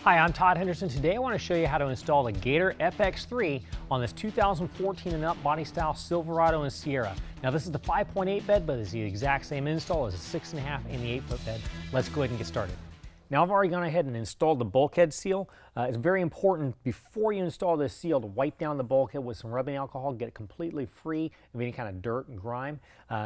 Hi, I'm Todd Henderson. Today I want to show you how to install the Gator FX3 on this 2014 and up body style Silverado and Sierra. Now this is the 5.8 bed, but it's the exact same install as the 6.5 and the 8-foot bed. Let's go ahead and get started. Now I've already gone ahead and installed the bulkhead seal. It's very important before you install this seal to wipe down the bulkhead with some rubbing alcohol, get it completely free of any kind of dirt and grime.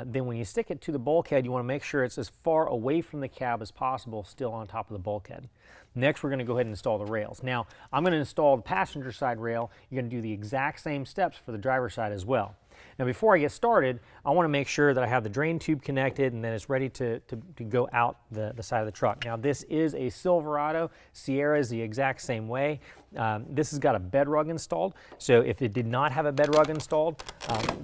Then when you stick it to the bulkhead, you want to make sure it's as far away from the cab as possible, still on top of the bulkhead. Next, we're going to go ahead and install the rails. Now, I'm going to install the passenger side rail. You're going to do the exact same steps for the driver's side as well. Now, before I get started, I want to make sure that I have the drain tube connected and then it's ready to go out the side of the truck. Now, this is a Silverado. Sierra is the exact same way. This has got a bed rug installed. So if it did not have a bed rug installed,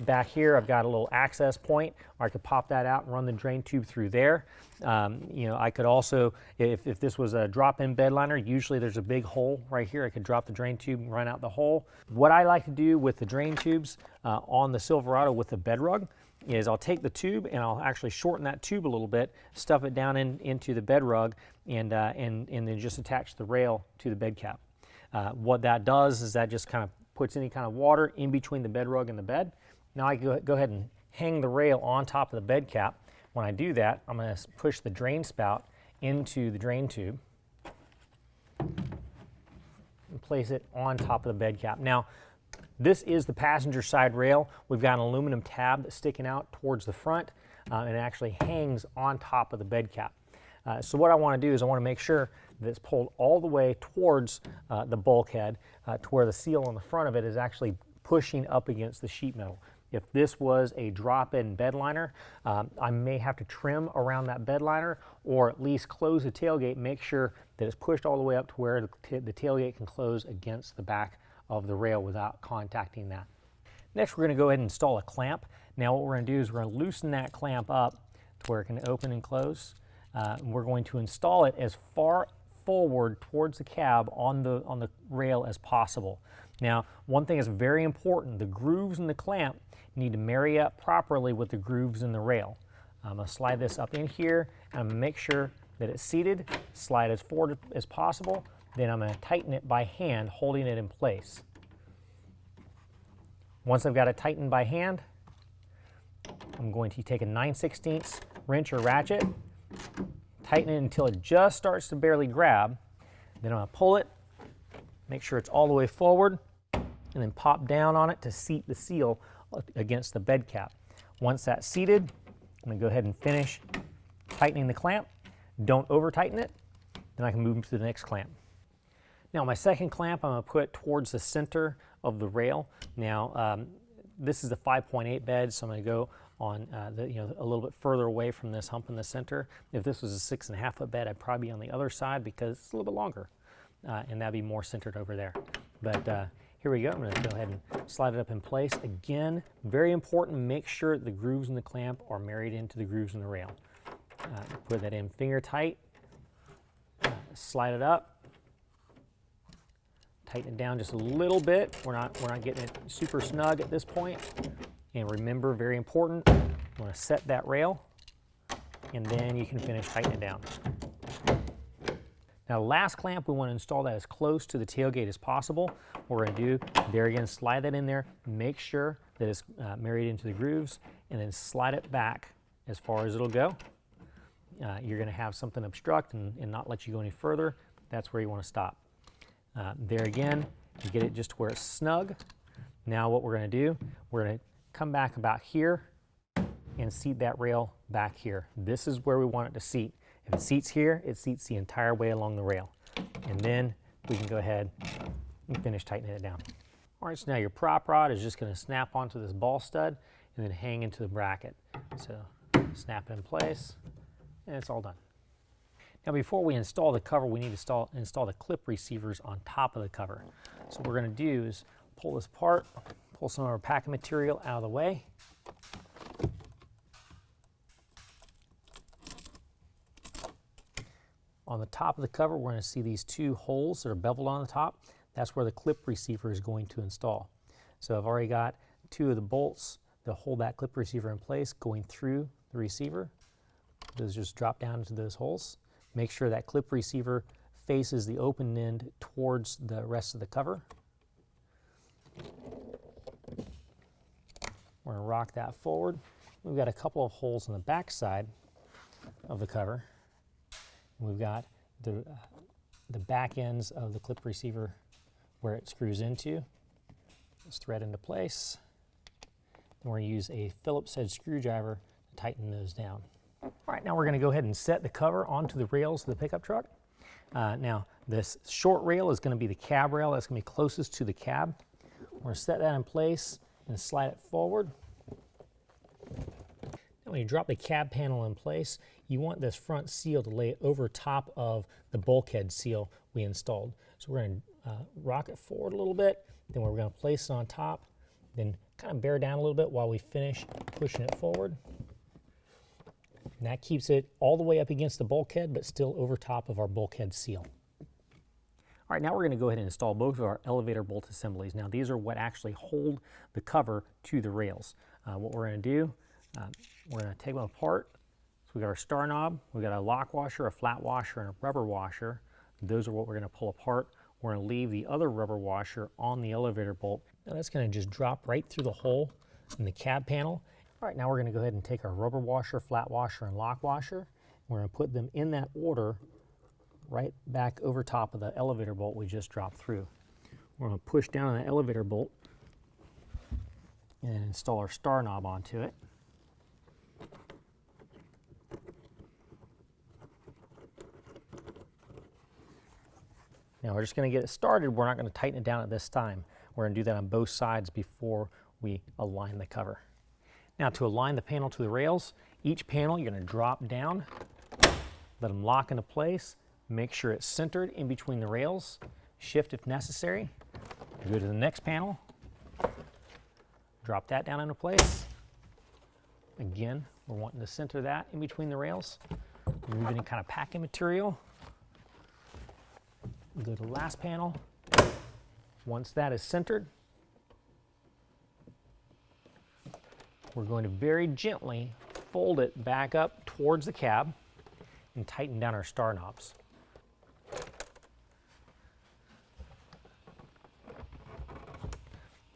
back here I've got a little access point where I could pop that out and run the drain tube through there. I could also, if this was a drop-in bed liner, usually there's a big hole right here. I could drop the drain tube and run out the hole. What I like to do with the drain tubes on the Silverado with the bed rug is I'll take the tube and I'll actually shorten that tube a little bit, stuff it down into the bed rug, and then just attach the rail to the bed cap. What that does is that just kind of puts any kind of water in between the bed rug and the bed. Now I go ahead and hang the rail on top of the bed cap. When I do that, I'm going to push the drain spout into the drain tube and place it on top of the bed cap. Now, this is the passenger side rail. We've got an aluminum tab that's sticking out towards the front, and it actually hangs on top of the bed cap. So what I want to do is I want to make sure that it's pulled all the way towards the bulkhead to where the seal on the front of it is actually pushing up against the sheet metal. If this was a drop-in bed liner, I may have to trim around that bed liner or at least close the tailgate, make sure that it's pushed all the way up to where the tailgate can close against the back of the rail without contacting that. Next, we're going to go ahead and install a clamp. Now what we're going to do is we're going to loosen that clamp up to where it can open and close. We're going to install it as far forward towards the cab on the rail as possible. Now, one thing is very important, the grooves in the clamp need to marry up properly with the grooves in the rail. I'm going to slide this up in here, and I'm going to make sure that it's seated, slide as forward as possible, then I'm going to tighten it by hand, holding it in place. Once I've got it tightened by hand, I'm going to take a 9/16 wrench or ratchet, tighten it until it just starts to barely grab, then I'm going to pull it, make sure it's all the way forward, and then pop down on it to seat the seal against the bed cap. Once that's seated, I'm going to go ahead and finish tightening the clamp. Don't over tighten it, then I can move to the next clamp. Now my second clamp I'm going to put towards the center of the rail. Now this is the 5.8 bed, so I'm going to go on a little bit further away from this hump in the center. If this was a 6.5 foot bed, I'd probably be on the other side because it's a little bit longer, and that'd be more centered over there. But here we go. I'm going to go ahead and slide it up in place. Again, very important, make sure the grooves in the clamp are married into the grooves in the rail. Put that in finger tight, slide it up, tighten it down just a little bit. We're not getting it super snug at this point. And remember, very important, you want to set that rail, and then you can finish tightening it down. Now, the last clamp, we want to install that as close to the tailgate as possible. What we're going to do, there again, slide that in there, make sure that it's married into the grooves, and then slide it back as far as it'll go. You're going to have something obstruct and not let you go any further. That's where you want to stop. There again, you get it just to where it's snug. Now what we're going to do, we're going to come back about here and seat that rail back here. This is where we want it to seat. If it seats here, it seats the entire way along the rail. And then we can go ahead and finish tightening it down. All right, so now your prop rod is just going to snap onto this ball stud and then hang into the bracket. So snap it in place, and it's all done. Now before we install the cover, we need to install the clip receivers on top of the cover. So what we're going to do is pull this apart, pull some of our packing material out of the way. On the top of the cover, we're going to see these two holes that are beveled on the top. That's where the clip receiver is going to install. So I've already got two of the bolts that hold that clip receiver in place going through the receiver. Those just drop down into those holes. Make sure that clip receiver faces the open end towards the rest of the cover. We're going to rock that forward. We've got a couple of holes in the back side of the cover. We've got the back ends of the clip receiver where it screws into. Let's thread into place. Then we're going to use a Phillips head screwdriver to tighten those down. All right, now we're going to go ahead and set the cover onto the rails of the pickup truck. Now, this short rail is going to be the cab rail. That's going to be closest to the cab. We're going to set that in place and slide it forward. Now, when you drop the cab panel in place, you want this front seal to lay over top of the bulkhead seal we installed. So we're going to rock it forward a little bit, then we're going to place it on top, then kind of bear down a little bit while we finish pushing it forward. And that keeps it all the way up against the bulkhead, but still over top of our bulkhead seal. All right, now we're going to go ahead and install both of our elevator bolt assemblies. Now, these are what actually hold the cover to the rails. What we're going to do, we're going to take them apart. So we've got our star knob, we've got a lock washer, a flat washer, and a rubber washer. Those are what we're going to pull apart. We're going to leave the other rubber washer on the elevator bolt. Now that's going to just drop right through the hole in the cab panel. All right, now we're going to go ahead and take our rubber washer, flat washer, and lock washer. We're going to put them in that order right back over top of the elevator bolt we just dropped through. We're going to push down on the elevator bolt and install our star knob onto it. Now we're just going to get it started. We're not going to tighten it down at this time. We're going to do that on both sides before we align the cover. Now, to align the panel to the rails, each panel you're going to drop down, let them lock into place, make sure it's centered in between the rails, shift if necessary, go to the next panel, drop that down into place. Again, we're wanting to center that in between the rails, remove any kind of packing material. Go to the last panel. Once that is centered, we're going to very gently fold it back up towards the cab and tighten down our star knobs.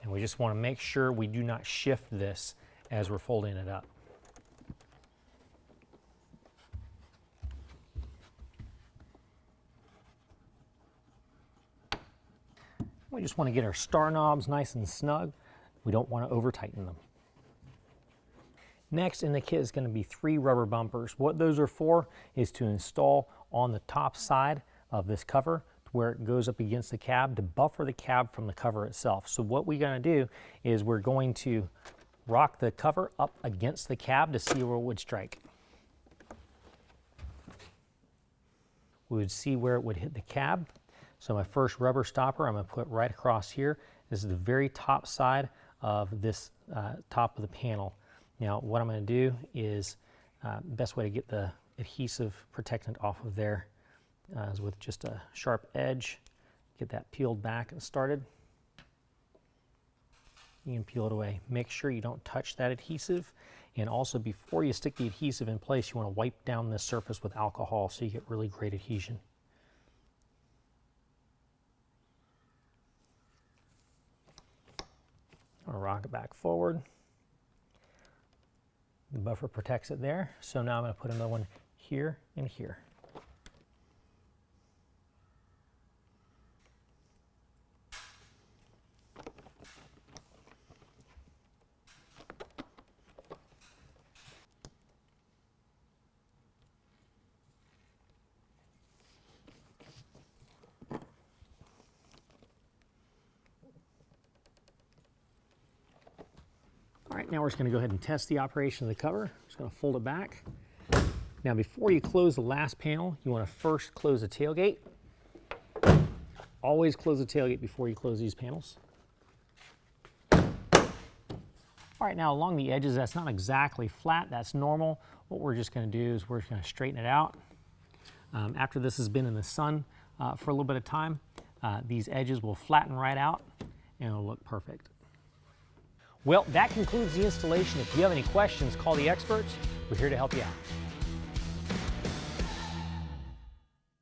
And we just want to make sure we do not shift this as we're folding it up. We just want to get our star knobs nice and snug. We don't want to over tighten them. Next in the kit is going to be 3 rubber bumpers. What those are for is to install on the top side of this cover where it goes up against the cab to buffer the cab from the cover itself. So what we're going to do is we're going to rock the cover up against the cab to see where it would strike. We would see where it would hit the cab. So my first rubber stopper I'm going to put right across here. This is the very top side of this top of the panel. Now what I'm going to do is, the best way to get the adhesive protectant off of there is with just a sharp edge. Get that peeled back and started. You can peel it away. Make sure you don't touch that adhesive, and also before you stick the adhesive in place you want to wipe down this surface with alcohol so you get really great adhesion. I'll rock it back forward. The buffer protects it there. So now I'm going to put another one here and here. All right, now we're just going to go ahead and test the operation of the cover. Just going to fold it back. Now before you close the last panel, you want to first close the tailgate. Always close the tailgate before you close these panels. All right, now along the edges, that's not exactly flat, that's normal. What we're just going to do is we're just going to straighten it out. After this has been in the sun for a little bit of time, these edges will flatten right out and it'll look perfect. Well, that concludes the installation. If you have any questions, call the experts. We're here to help you out.